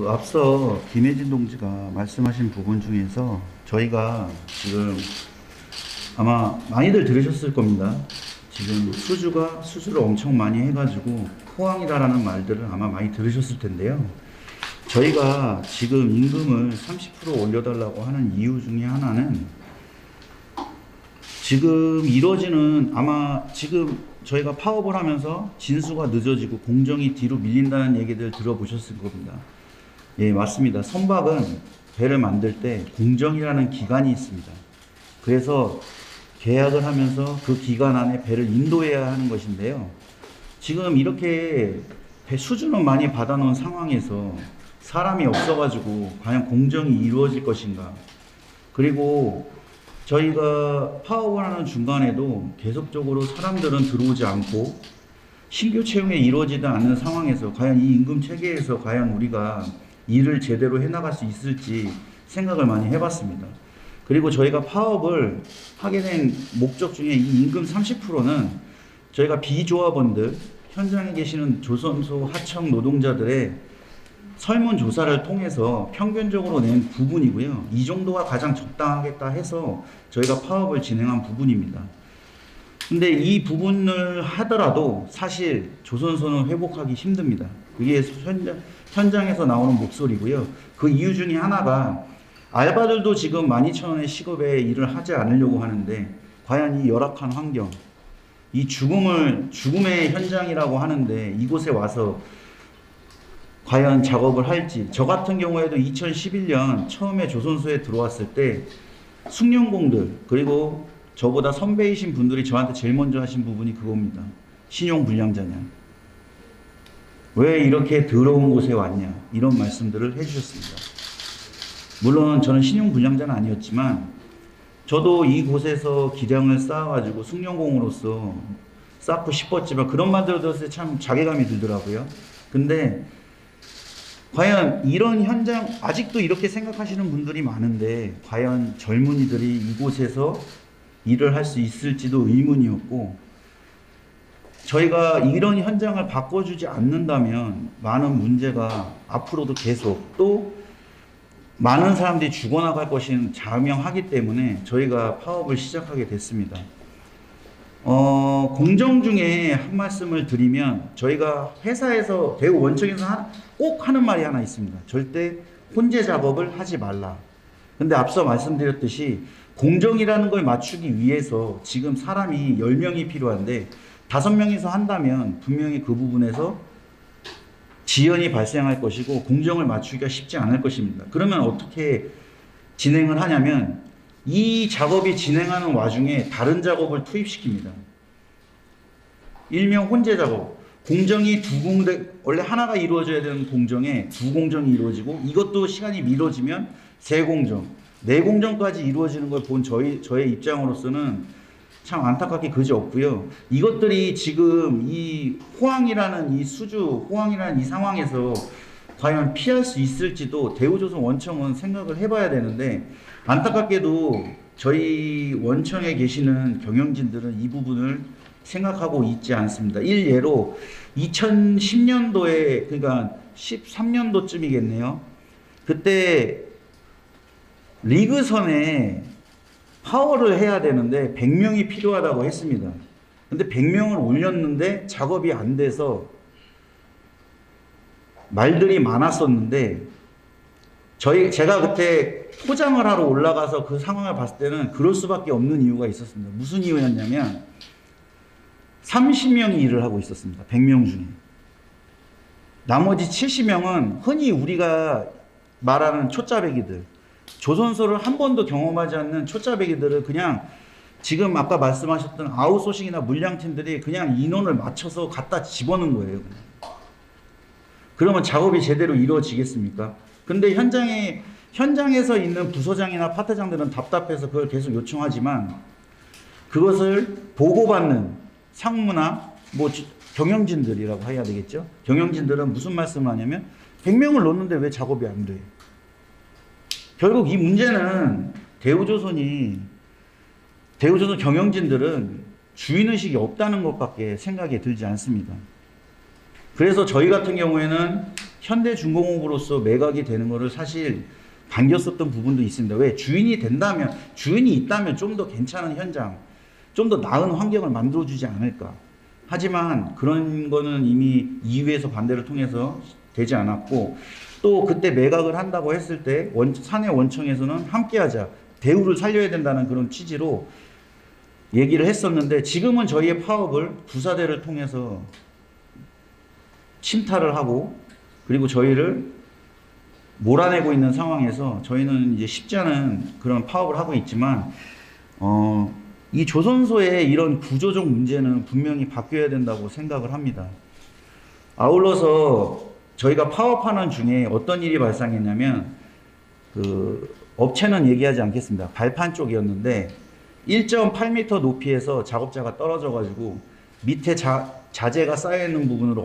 앞서 김혜진 동지가 말씀하신 부분 중에서 저희가 지금 아마 많이들 들으셨을 겁니다. 지금 수주가 수주를 엄청 많이 해가지고 호황이다라는 말들을 아마 많이 들으셨을 텐데요. 저희가 지금 임금을 30% 올려달라고 하는 이유 중에 하나는 지금 이루어지는 아마 지금 저희가 파업을 하면서 진수가 늦어지고 공정이 뒤로 밀린다는 얘기들 들어보셨을 겁니다. 예, 맞습니다. 선박은 배를 만들 때 공정이라는 기간이 있습니다. 그래서 계약을 하면서 그 기간 안에 배를 인도해야 하는 것인데요. 지금 이렇게 배 수주는 많이 받아놓은 상황에서 사람이 없어가지고 과연 공정이 이루어질 것인가. 그리고 저희가 파업을 하는 중간에도 계속적으로 사람들은 들어오지 않고 신규 채용이 이루어지지 않는 상황에서 과연 이 임금 체계에서 과연 우리가 일을 제대로 해나갈 수 있을지 생각을 많이 해봤습니다. 그리고 저희가 파업을 하게 된 목적 중에 이 임금 30%는 저희가 비조합원들, 현장에 계시는 조선소 하청 노동자들의 설문조사를 통해서 평균적으로 낸 부분이고요. 이 정도가 가장 적당하겠다 해서 저희가 파업을 진행한 부분입니다. 근데 이 부분을 하더라도 사실 조선소는 회복하기 힘듭니다. 그게 현장에서 나오는 목소리고요. 그 이유 중에 하나가 알바들도 지금 12,000원의 시급에 일을 하지 않으려고 하는데 과연 이 열악한 환경, 이 죽음의 현장이라고 하는데 이곳에 와서 과연 작업을 할지. 저 같은 경우에도 2011년 처음에 조선소에 들어왔을 때 숙련공들 그리고 저보다 선배이신 분들이 저한테 제일 먼저 하신 부분이 그겁니다. 신용불량자냐, 왜 이렇게 더러운 곳에 왔냐, 이런 말씀들을 해주셨습니다. 물론 저는 신용불량자는 아니었지만 저도 이곳에서 기량을 쌓아가지고 숙련공으로서 쌓고 싶었지만 그런 말들을 들었을 때 참 자괴감이 들더라고요. 근데 과연 이런 현장, 아직도 이렇게 생각하시는 분들이 많은데 과연 젊은이들이 이곳에서 일을 할 수 있을지도 의문이었고, 저희가 이런 현장을 바꿔주지 않는다면 많은 문제가 앞으로도 계속 또 많은 사람들이 죽어나갈 것인 자명하기 때문에 저희가 파업을 시작하게 됐습니다. 공정 중에 한 말씀을 드리면 저희가 회사에서 대우 원청에서 꼭 하는 말이 하나 있습니다. 절대 혼재 작업을 하지 말라. 근데 앞서 말씀드렸듯이 공정이라는 걸 맞추기 위해서 지금 사람이 10명이 필요한데 5명이서 한다면 분명히 그 부분에서 지연이 발생할 것이고 공정을 맞추기가 쉽지 않을 것입니다. 그러면 어떻게 진행을 하냐면 이 작업이 진행하는 와중에 다른 작업을 투입시킵니다. 일명 혼재 작업. 공정이 원래 하나가 이루어져야 되는 공정에 두 공정이 이루어지고 이것도 시간이 미뤄지면 세 공정, 네 공정까지 이루어지는 걸 본 저의 입장으로서는 참 안타깝게 그지없고요. 이것들이 지금 이 호황이라는 이 상황에서 과연 피할 수 있을지도 대우조선 원청은 생각을 해봐야 되는데, 안타깝게도 저희 원청에 계시는 경영진들은 이 부분을 생각하고 있지 않습니다. 일예로 2010년도에, 그러니까 13년도쯤이겠네요. 그때 리그선에 파워를 해야 되는데 100명이 필요하다고 했습니다. 근데 100명을 올렸는데 작업이 안 돼서 말들이 많았었는데 제가 그때 포장을 하러 올라가서 그 상황을 봤을 때는 그럴 수밖에 없는 이유가 있었습니다. 무슨 이유였냐면 30명이 일을 하고 있었습니다. 100명 중에. 나머지 70명은 흔히 우리가 말하는 초짜배기들, 조선소를 한 번도 경험하지 않는 초짜배기들을 그냥 지금 아까 말씀하셨던 아웃소싱이나 물량팀들이 그냥 인원을 맞춰서 갖다 집어넣은 거예요. 그러면 작업이 제대로 이루어지겠습니까? 근데 현장에서 있는 부서장이나 파트장들은 답답해서 그걸 계속 요청하지만 그것을 보고받는 상무나 경영진들이라고 해야 되겠죠? 경영진들은 무슨 말씀을 하냐면 100명을 넣는데 왜 작업이 안 돼? 결국 이 문제는 대우조선 경영진들은 주인의식이 없다는 것밖에 생각이 들지 않습니다. 그래서 저희 같은 경우에는 현대중공업으로서 매각이 되는 거를 사실 반겼었던 부분도 있습니다. 왜? 주인이 된다면, 주인이 있다면 좀 더 괜찮은 현장, 좀 더 나은 환경을 만들어주지 않을까. 하지만 그런 거는 이미 이후에서 반대를 통해서 되지 않았고, 또 그때 매각을 한다고 했을 때 사내 원청에서는 함께하자, 대우를 살려야 된다는 그런 취지로 얘기를 했었는데, 지금은 저희의 파업을 부사대를 통해서 침탈을 하고, 그리고 저희를 몰아내고 있는 상황에서 저희는 이제 쉽지 않은 그런 파업을 하고 있지만, 이 조선소의 이런 구조적 문제는 분명히 바뀌어야 된다고 생각을 합니다. 아울러서 저희가 파업하는 중에 어떤 일이 발생했냐면, 그 업체는 얘기하지 않겠습니다. 발판 쪽이었는데 1.8m 높이에서 작업자가 떨어져 가지고 밑에 자재가 쌓여 있는 부분으로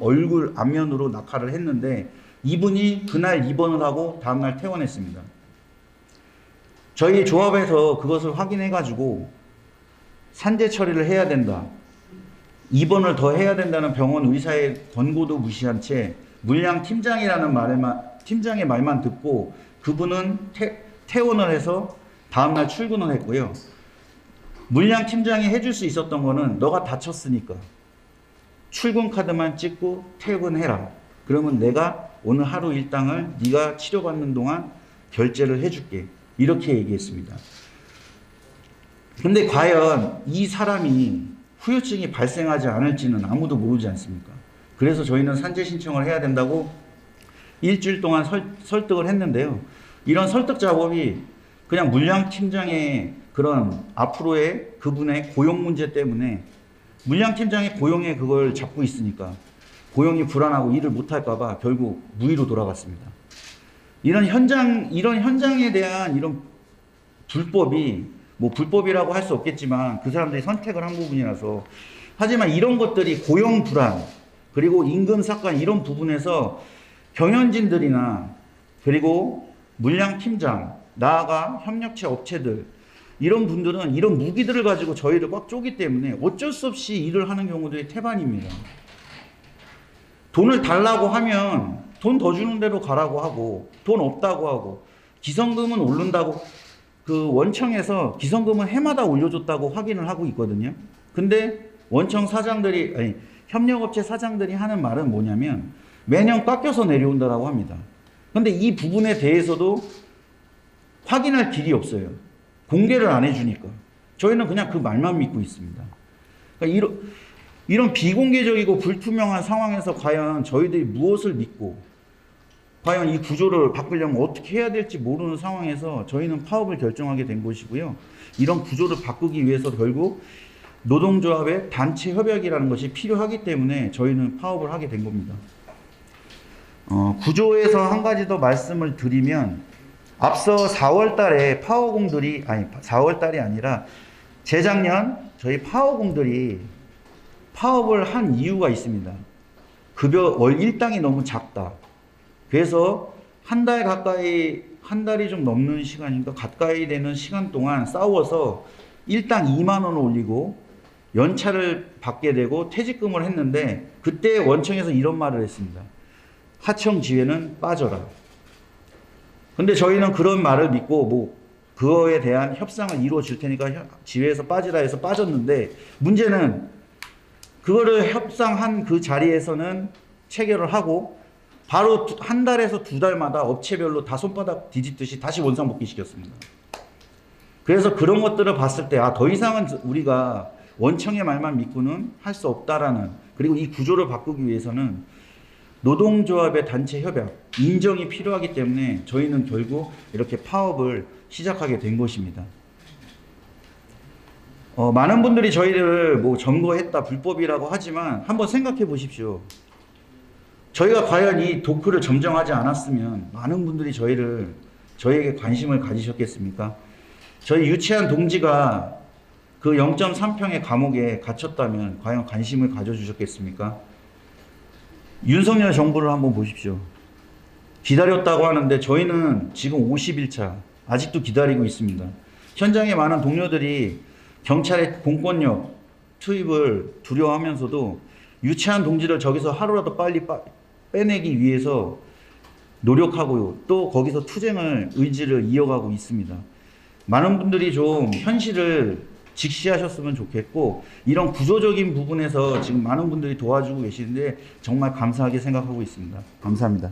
얼굴 앞면으로 낙하를 했는데, 이분이 그날 입원을 하고 다음날 퇴원했습니다. 저희 조합에서 그것을 확인해 가지고 산재 처리를 해야 된다, 입원을 더 해야 된다는 병원 의사의 권고도 무시한 채 물량 팀장의 말만 듣고 그분은 퇴원을 해서 다음날 출근을 했고요. 물량 팀장이 해줄 수 있었던 거는 너가 다쳤으니까 출근 카드만 찍고 퇴근해라. 그러면 내가 오늘 하루 일당을 네가 치료받는 동안 결제를 해줄게. 이렇게 얘기했습니다. 근데 과연 이 사람이 후유증이 발생하지 않을지는 아무도 모르지 않습니까? 그래서 저희는 산재 신청을 해야 된다고 일주일 동안 설득을 했는데요. 이런 설득 작업이 그냥 물량팀장의 그런 앞으로의 그분의 고용 문제 때문에, 물량팀장이 고용에 그걸 잡고 있으니까 고용이 불안하고 일을 못할까봐 결국 무의로 돌아갔습니다. 이런 현장에 대한 이런 불법이, 뭐 불법이라고 할 수 없겠지만 그 사람들이 선택을 한 부분이라서, 하지만 이런 것들이 고용 불안, 그리고 임금 삭감 이런 부분에서 경영진들이나 그리고 물량팀장, 나아가 협력체 업체들, 이런 분들은 이런 무기들을 가지고 저희를 꽉 쪼기 때문에 어쩔 수 없이 일을 하는 경우들이 태반입니다. 돈을 달라고 하면 돈 더 주는 대로 가라고 하고, 돈 없다고 하고, 기성금은 오른다고, 그 원청에서 기성금은 해마다 올려줬다고 확인을 하고 있거든요. 근데 원청 사장들이, 아니 협력업체 사장들이 하는 말은 뭐냐면 매년 깎여서 내려온다라고 합니다. 근데 이 부분에 대해서도 확인할 길이 없어요. 공개를 안 해주니까. 저희는 그냥 그 말만 믿고 있습니다. 그러니까 이런 비공개적이고 불투명한 상황에서 과연 저희들이 무엇을 믿고, 과연 이 구조를 바꾸려면 어떻게 해야 될지 모르는 상황에서 저희는 파업을 결정하게 된 것이고요. 이런 구조를 바꾸기 위해서 결국 노동조합의 단체 협약이라는 것이 필요하기 때문에 저희는 파업을 하게 된 겁니다. 구조에서 한 가지 더 말씀을 드리면, 앞서 4월 달에 파워공들이, 아니 4월 달이 아니라 재작년 저희 파워공들이 파업을 한 이유가 있습니다. 급여 월 일당이 너무 작다. 그래서 한 달이 좀 넘는 시간인가 가까이 되는 시간 동안 싸워서 일당 2만 원을 올리고 연차를 받게 되고 퇴직금을 했는데, 그때 원청에서 이런 말을 했습니다. 하청 지회는 빠져라. 근데 저희는 그런 말을 믿고 뭐 그거에 대한 협상을 이루어 줄 테니까 지회에서 빠지라 해서 빠졌는데, 문제는 그거를 협상한 그 자리에서는 체결을 하고 바로 한 달에서 두 달마다 업체별로 다 손바닥 뒤집듯이 다시 원상복귀 시켰습니다. 그래서 그런 것들을 봤을 때, 더 이상은 우리가 원청의 말만 믿고는 할 수 없다라는, 그리고 이 구조를 바꾸기 위해서는 노동조합의 단체 협약, 인정이 필요하기 때문에 저희는 결국 이렇게 파업을 시작하게 된 것입니다. 많은 분들이 저희를 뭐 점거했다, 불법이라고 하지만 한번 생각해 보십시오. 저희가 과연 이 도크를 점정하지 않았으면 많은 분들이 저희에게 관심을 가지셨겠습니까? 저희 유치한 동지가 그 0.3평의 감옥에 갇혔다면 과연 관심을 가져주셨겠습니까? 윤석열 정부를 한번 보십시오. 기다렸다고 하는데 저희는 지금 50일차 아직도 기다리고 있습니다. 현장에 많은 동료들이 경찰의 공권력 투입을 두려워하면서도 유치한 동지를 저기서 하루라도 빨리 빼내기 위해서 노력하고 또 거기서 투쟁을 의지를 이어가고 있습니다. 많은 분들이 좀 현실을 직시하셨으면 좋겠고 이런 구조적인 부분에서 지금 많은 분들이 도와주고 계시는데 정말 감사하게 생각하고 있습니다. 감사합니다.